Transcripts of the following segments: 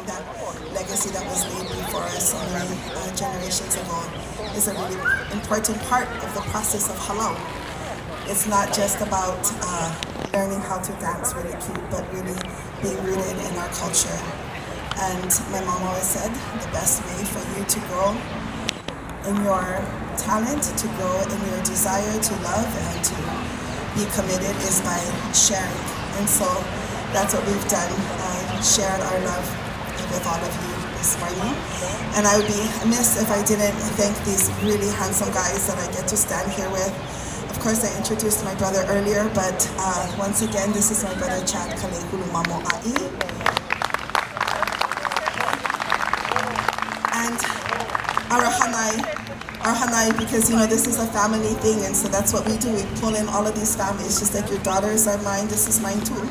that legacy that was laid before us so many generations ago is a really important part of the process of halau. It's not just about learning how to dance really cute, but really being rooted in our culture. And my mom always said the best way for you to grow in your talent, to grow in your desire to love and to be committed is by sharing. And so that's what we've done, shared our love with all of you this morning. And I would be amiss if I didn't thank these really handsome guys that I get to stand here with. Of course, I introduced my brother earlier, but once again, this is my brother Chad Kalehulu. And our hanai, because you know this is a family thing, and so that's what we do. We pull in all of these families, just like your daughters are mine. This is mine too.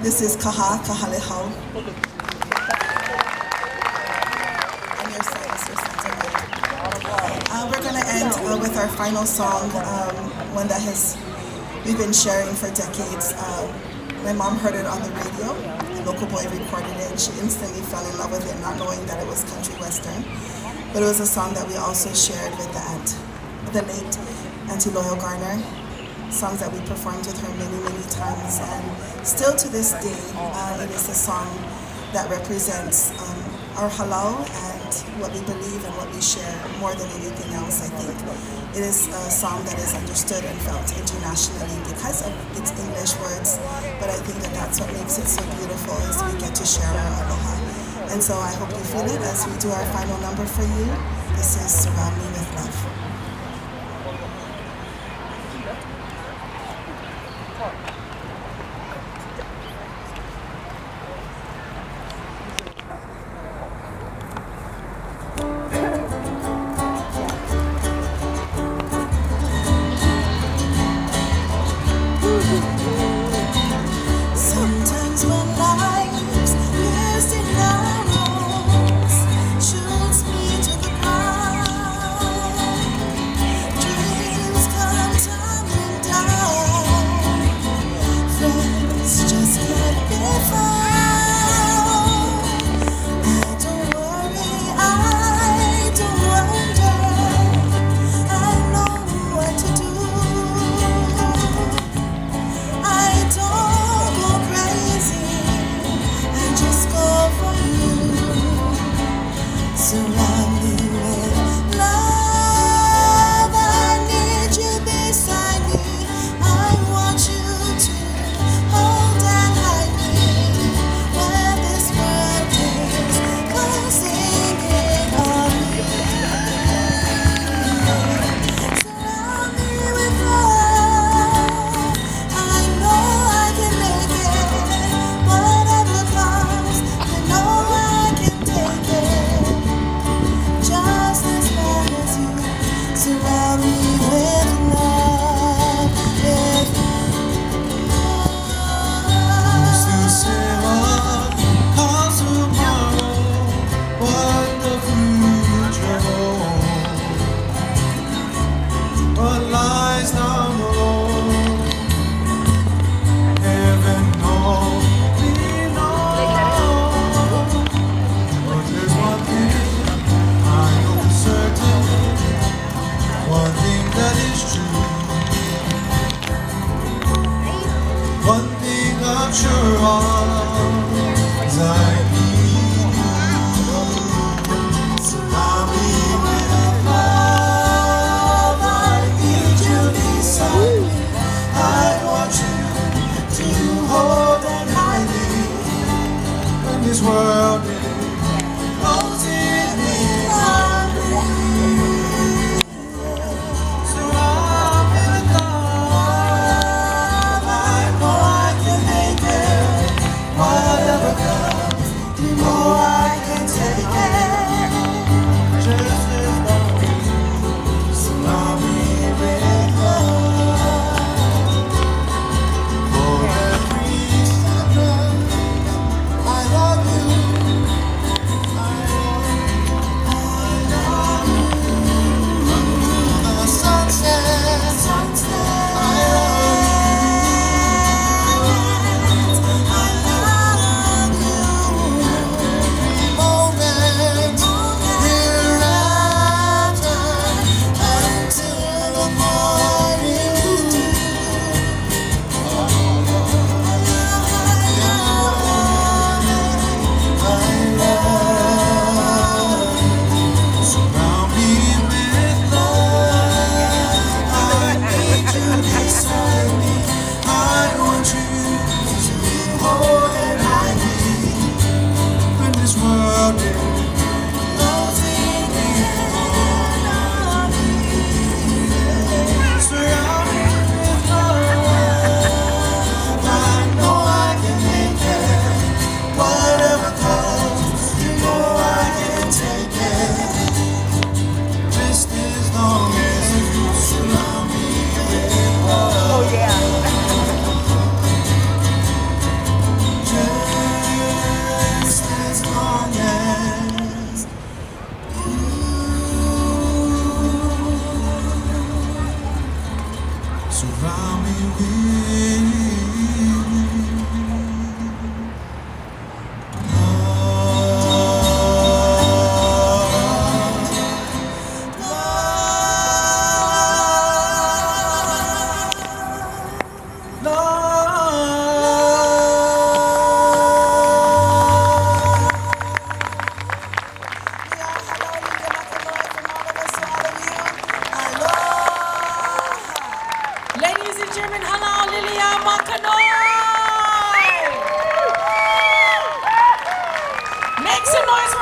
This is Kahā, Kahalehau. And your sons are mine. We're gonna end with our final song, one that we've been sharing for decades. My mom heard it on the radio. A local boy recorded it, and she instantly fell in love with it, not knowing that it was country western. But it was a song that we also shared with the late Auntie Loyal Garner, songs that we performed with her many, many times. And still to this day, it is a song that represents our halau and what we believe and what we share more than anything else, I think. It is a song that is understood and felt internationally because of its English words, but I think that that's what makes it so beautiful is we get to share our aloha. And so I hope you feel it as we do our final number for you. This is Surround Me With Love. Sometimes when life's used in arrows shoots me to the ground, dreams come tumbling down, friends just can't be found. I don't worry, I don't wonder, I know what to do. I don't go crazy, I just go for you. Surround me with love, I need you beside me. I want you to hold and hide me when this world is closing in on me. Surround me with love, I know I can make it. Whatever comes, you know I can take it. Just as long as you surround me with love, with Who's to say what comes tomorrow? What the future holds? What lies down below? Heaven only knows. But there's one thing I know for certain, one thing that is true, one thing I'm sure of is I need you. Surround me with love, I need you beside me. I want you to hold and hide me when this world is closing in on me. Surround me with love, I know I can make it. Whatever comes, you know I can take it. Just as long as you surround me with love. For every second I love you,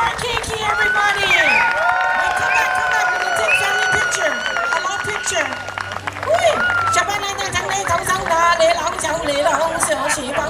our Kiki, everybody. Wait, come back. We're gonna take family picture. A long picture. Ui, chào bạn anh đang trong đây thấu sáng đà để lão cháu lễ lão sự chỉ bằng